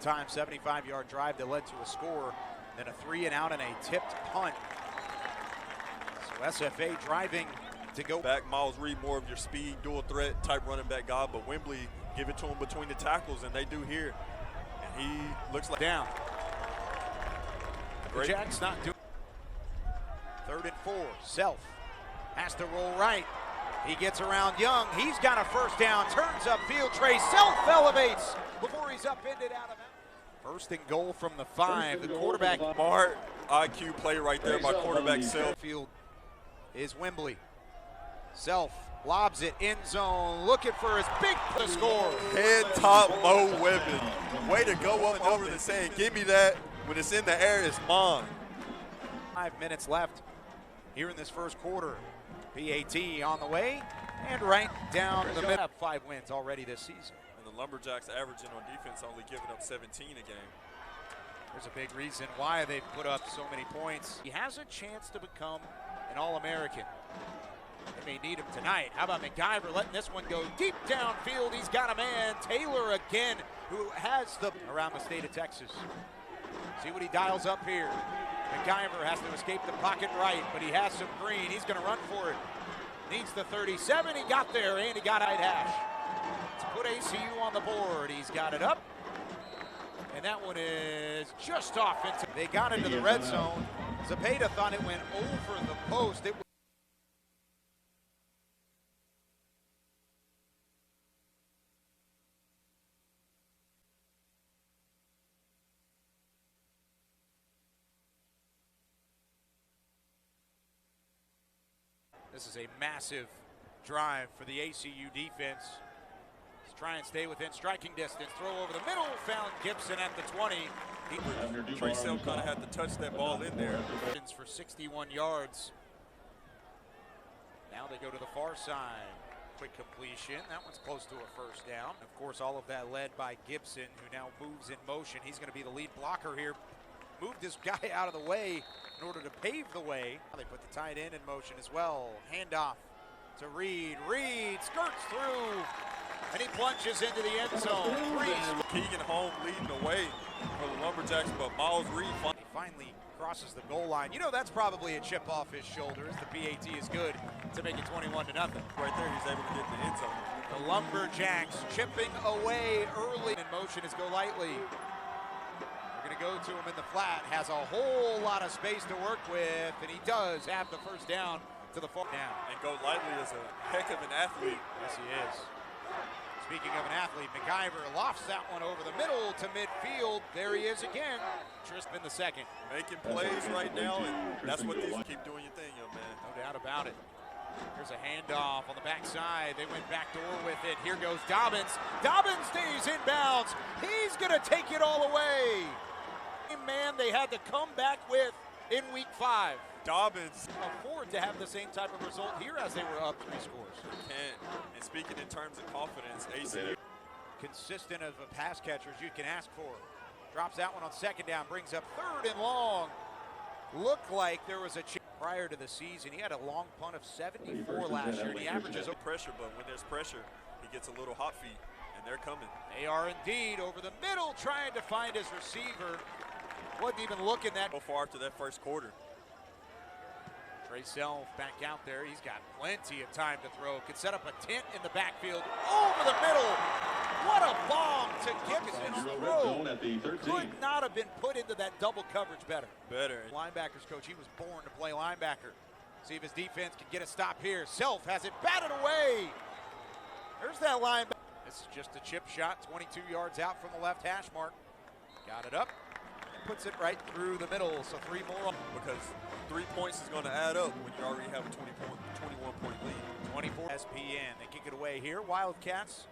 Time 75-yard drive that led to a score, then a 3-and-out and a tipped punt. So SFA driving to go back. Miles Reed, more of your speed, dual threat type running back guy, but Wembley give it to him between the tackles, and they do here. And he looks like down. Great. Jack's not doing. 3rd and 4. Self has to roll right. He gets around Young. He's got a first down. Turns upfield. Trey Self elevates before he's upended out of bounds. 1st and goal from the 5. The quarterback. Smart IQ play right there by quarterback Self. Field is Wembley. Self lobs it end zone, looking for his big score. Head top Mo Wembley. Way to go up over the saying, give me that. When it's in the air, it's mine. 5 minutes left here in this first quarter. PAT on the way and right down the middle. 5 wins already this season. And the Lumberjacks averaging on defense, only giving up 17 a game. There's a big reason why they've put up so many points. He has a chance to become an All-American. They may need him tonight. How about McIver letting this one go deep downfield? He's got a man, Taylor again, who has the around the state of Texas. See what he dials up here. McIver has to escape the pocket right, but he has some green. He's going to run for it. Needs the 37. He got there, and he got Hyde Hash to put ACU on the board. He's got it up, and that one is just off into. They got into the red zone. Zepeda thought it went over the post. This is a massive drive for the ACU defense. Let's try and stay within striking distance. Throw over the middle, found Gibson at the 20. Trey Self kind of had to touch that ball in there. For 61 yards. Now they go to the far side. Quick completion. That one's close to a first down. Of course, all of that led by Gibson, who now moves in motion. He's going to be the lead blocker here. Moved this guy out of the way in order to pave the way. They put the tight end in motion as well. Handoff to Reed. Reed skirts through, and he plunges into the end zone. Keegan Holmes leading the way for the Lumberjacks, but Miles Reed finally crosses the goal line. You know, that's probably a chip off his shoulders. The PAT is good to make it 21-0. Right there, he's able to get in the end zone. The Lumberjacks chipping away early. In motion is go lightly. We're going to go to him in the flat. Has a whole lot of space to work with, and he does have the first down to the far down. And go lightly is a heck of an athlete. Yes, he is. Speaking of an athlete, McIver lofts that one over the middle to midfield. There he is again. Trisp in the second. Making plays right now, and that's what these keep doing your thing, young man. No doubt about it. There's a handoff on the backside. They went backdoor with it. Here goes Dobbins. Dobbins stays inbounds. He's going to take it all away. Man, they had to come back with in week 5. Dobbins afford to have the same type of result here as they were up 3 scores. And speaking in terms of confidence, ACU consistent of a pass catcher as you can ask for. Drops that one on second down, brings up 3rd and long. Looked like there was a chance prior to the season. He had a long punt of 74 last year, and he averages pressure, but when there's pressure, he gets a little hot feet, and they're coming. They are indeed over the middle, trying to find his receiver. Wasn't even looking that so far after that first quarter. Trey Self back out there. He's got plenty of time to throw. Could set up a tent in the backfield. Over the middle. What a bomb to Gibson's throw. Could not have been put into that double coverage better. Linebackers coach, he was born to play linebacker. See if his defense can get a stop here. Self has it batted away. There's that linebacker. This is just a chip shot, 22 yards out from the left hash mark. Got it up. Puts it right through the middle, so 3 more. Because 3 points is going to add up when you already have a 21-point lead. 24 SPN. They kick it away here. Wildcats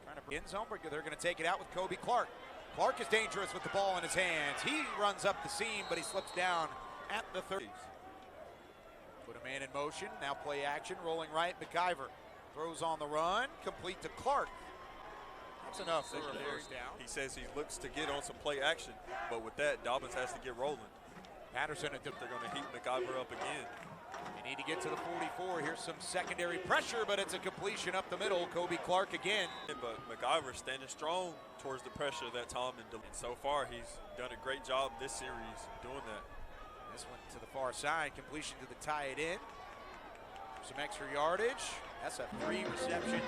trying to end zone, but they're going to take it out with Kobe Clark. Clark is dangerous with the ball in his hands. He runs up the seam, but he slips down at the 30s. Put a man in motion. Now play action. Rolling right. McIver throws on the run. Complete to Clark. That's enough for a first down. He says he looks to get on some play action, but with that, Dobbins has to get rolling. Patterson, they're going to heat McIver up again. They need to get to the 44. Here's some secondary pressure, but it's a completion up the middle. Kobe Clark again. But MacGyver standing strong towards the pressure that time, and so far he's done a great job this series doing that. This one to the far side, completion to the tie it in. Some extra yardage. That's a 3 receptions,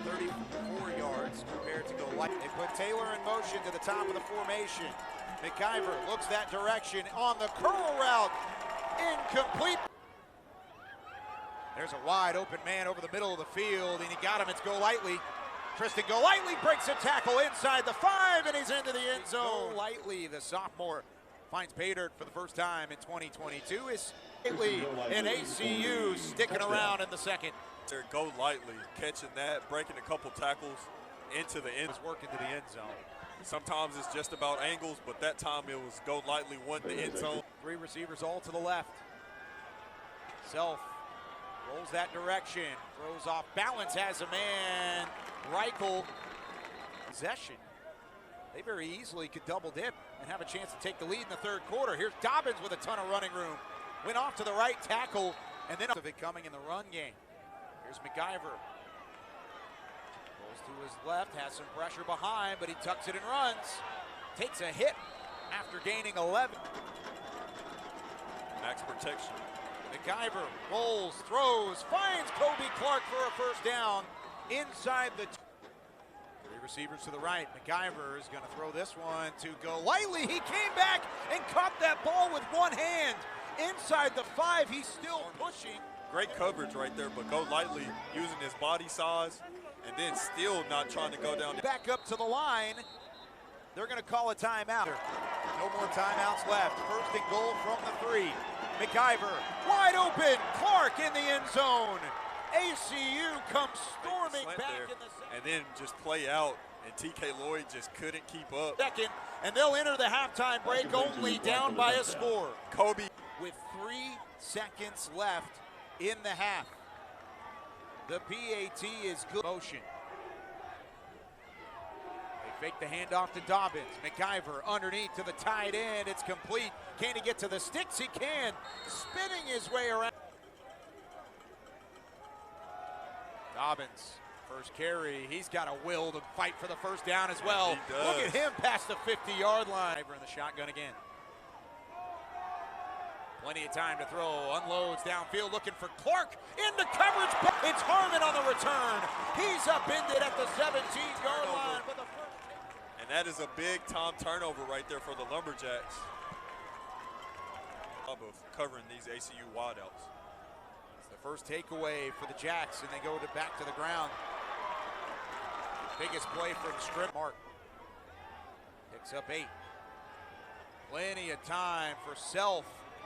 34 yards compared to go light. They put Taylor in motion to the top of the formation. MacGyver looks that direction on the curl route. Incomplete. There's a wide open man over the middle of the field, and he got him. It's Golightly. Tristan Golightly breaks a tackle inside the 5, and he's into the end zone. Golightly, the sophomore, finds pay dirt for the first time in 2022. Is Golightly in ACU sticking around in the second. There, Golightly catching that, breaking a couple tackles into the end. Work into the end zone. Sometimes it's just about angles, but that time it was Golightly wanting the end zone. 3 receivers all to the left. Self rolls that direction, throws off balance, has a man. Reichel, possession. They very easily could double dip and have a chance to take the lead in the third quarter. Here's Dobbins with a ton of running room. Went off to the right tackle, and then of it coming in the run game. Here's MacGyver. Rolls to his left, has some pressure behind, but he tucks it and runs. Takes a hit after gaining 11. Max protection. MacGyver rolls, throws, finds Kobe Clark for a first down inside the 3 receivers to the right. MacGyver is going to throw this one to Golightly. He came back and caught that ball with one hand inside the 5. He's still pushing. Great coverage right there, but Golightly using his body size and then still not trying to go down. Back up to the line. They're going to call a timeout. No more timeouts left. First and goal from the 3. MacGyver wide open. Clark in the end zone. ACU comes storming back there, in the second. and then just play out, and TK Lloyd just couldn't keep up. Second, and they'll enter the halftime break only down by a score. Kobe With 3 seconds left in the half. The PAT is good motion. They fake the handoff to Dobbins. MacGyver underneath to the tight end. It's complete. Can he get to the sticks? He can. Spinning his way around. Dobbins, first carry. He's got a will to fight for the first down as well. He does. Look at him past the 50-yard line. In the shotgun again. Plenty of time to throw. Unloads downfield, looking for Clark into coverage. It's Harmon on the return. He's upended at the 17-yard line. But and that is a big-time turnover right there for the Lumberjacks. Of covering these ACU wideouts. It's the first takeaway for the Jacks, and they go back to the ground. Biggest play from Strip. Mark picks up 8. Plenty of time for Self.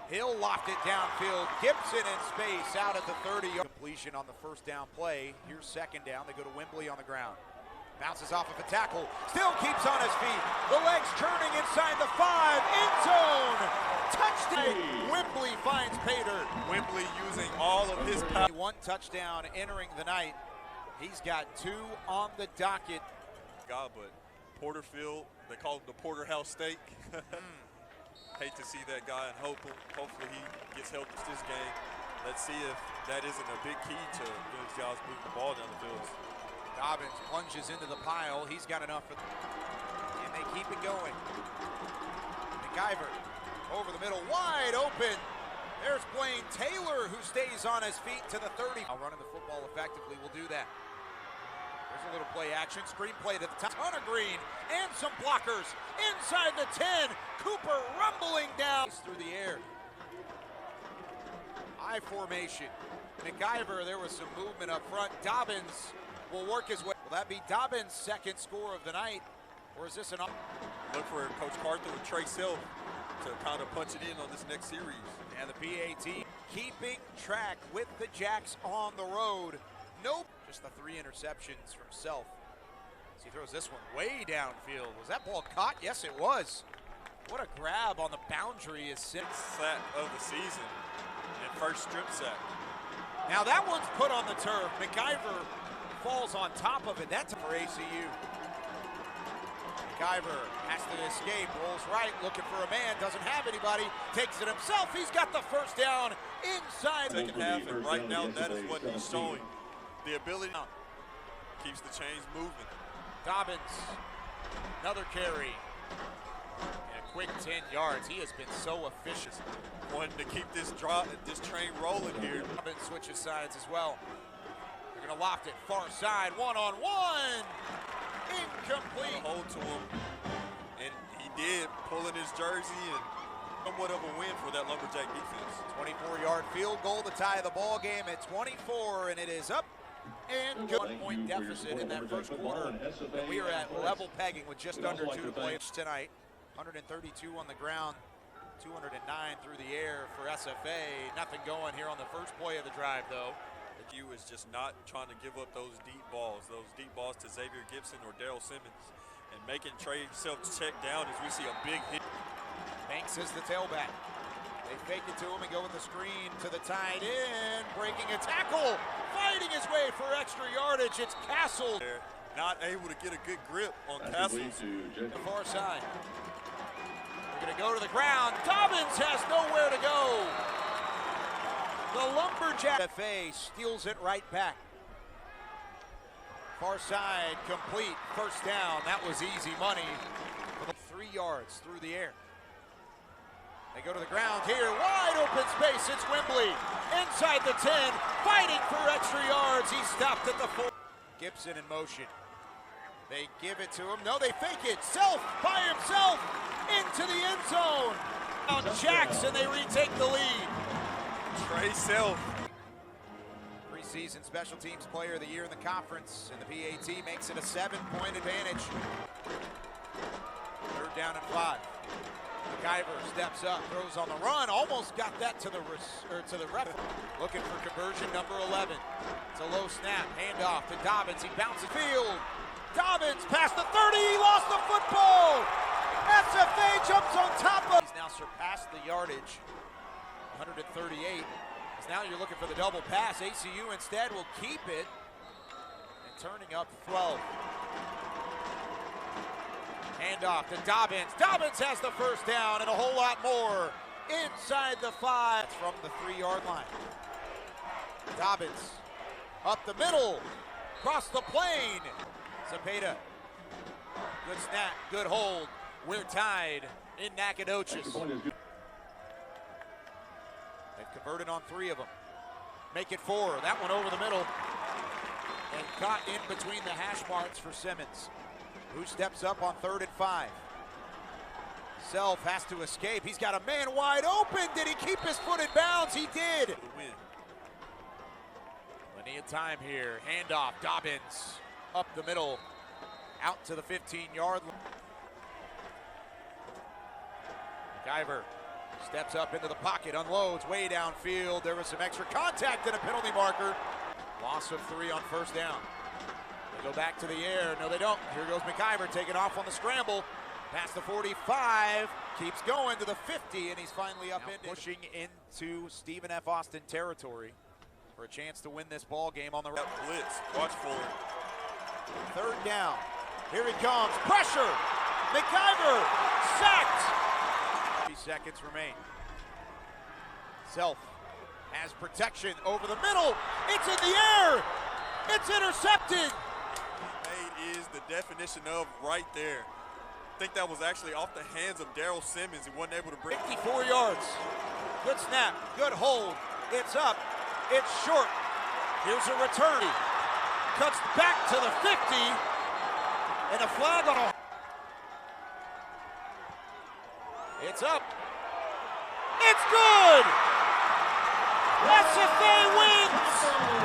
Hill locked it downfield. Gibson in space out at the 30-yard. Completion on the first down play. Here's second down. They go to Wembley on the ground. Bounces off of a tackle. Still keeps on his feet. The legs churning inside the 5. End zone. Touchdown. Wembley finds Pater. Wembley using all of his power. 1 touchdown entering the night. He's got 2 on the docket. God, but Porterfield, they call him the Porterhouse Steak. Hate to see that guy, and hopefully he gets help this game. Let's see if that isn't a big key to those guys moving the ball down the field. Dobbins plunges into the pile. He's got enough for and they keep it going. MacGyver over the middle, wide open. There's Blaine Taylor, who stays on his feet to the 30. Running the football effectively will do that. There's a little play action, screen play to the top. Ton of green and some blockers inside the 10. Cooper rumbling down through the air. I formation. MacGyver, there was some movement up front. Dobbins will work his way. Will that be Dobbins' second score of the night? Or is this an... Look for Coach Carter and Trey Self to kind of punch it in on this next series. And the PAT keeping track with the Jacks on the road. Nope. Just the 3 interceptions from Self. As he throws this one way downfield. Was that ball caught? Yes, it was. What a grab on the boundary is 6th sack of the season and first strip sack. Now that one's put on the turf. MacGyver falls on top of it. That's for ACU. MacGyver has to escape, rolls right, looking for a man, doesn't have anybody, takes it himself. He's got the first down inside. Second half, and right now that is what he's showing. The ability keeps the chains moving. Dobbins, another carry. And a quick 10 yards. He has been so efficient. Wanting to keep this train rolling here. Dobbins switches sides as well. They're going to loft it far side, one-on-one. Incomplete. Hold to him, and he did, pulling his jersey, and somewhat of a win for that Lumberjack defense. 24-yard field goal to tie the ball game at 24, and it is up. And good 1-point deficit in that first quarter. And we are at level pegging with just under 2 to play tonight. 132 on the ground, 209 through the air for SFA. Nothing going here on the first play of the drive, though. The Q is just not trying to give up those deep balls to Xavier Gibson or Daryl Simmons, and making Trey Self check down as we see a big hit. Banks is the tailback. They fake it to him and go with the screen to the tight end, breaking a tackle, fighting his way for extra yardage. It's Castle. They're not able to get a good grip on Castles. The far side. They're going to go to the ground. Dobbins has nowhere to go. The Lumberjack FA steals it right back. Far side, complete, first down. That was easy money. 3 yards through the air. They go to the ground here, wide open space, it's Wembley. Inside the 10, fighting for extra yards. He stopped at the 4. Gibson in motion. They give it to him, no, they fake it. Self, by himself, into the end zone. Down Jackson, they retake the lead. Trey Self. Preseason Special Teams Player of the Year in the conference, and the PAT makes it a 7-point advantage. 3rd down and 5. McIver steps up, throws on the run, almost got that to the ref. Looking for conversion, number 11. It's a low snap, handoff to Dobbins. He bounces field. Dobbins past the 30, he lost the football. SFA jumps on top of. He's now surpassed the yardage. 138. Now you're looking for the double pass. ACU instead will keep it. And turning up 12. Handoff to Dobbins. Dobbins has the first down and a whole lot more inside the 5. It's from the 3-yard line. Dobbins up the middle, across the plane. Zepeda. Good snap, good hold. We're tied in Nacogdoches. They've converted on 3 of them. Make it 4. That one over the middle. And caught in between the hash marks for Simmons, who steps up on 3rd and 5. Self has to escape. He's got a man wide open. Did he keep his foot in bounds? He did. Plenty of time here. Handoff. Dobbins up the middle. Out to the 15-yard line. McIver steps up into the pocket, unloads way downfield. There was some extra contact and a penalty marker. Loss of 3 on 1st down. They go back to the air. No, they don't. Here goes McIver taking off on the scramble. Past the 45, keeps going to the 50, and he's finally upended. Pushing into Stephen F. Austin territory for a chance to win this ball game on the road. Blitz, watch for it. 3rd down. Here he comes. Pressure. McIver sacked. 30 seconds remain. Self has protection over the middle. It's in the air. It's intercepted. Made is the definition of right there. I think that was actually off the hands of Daryl Simmons. He wasn't able to break. 54 yards. Good snap. Good hold. It's up. It's short. Here's a return. Cuts back to the 50. And a flag on a. It's up. It's good. SFA wins.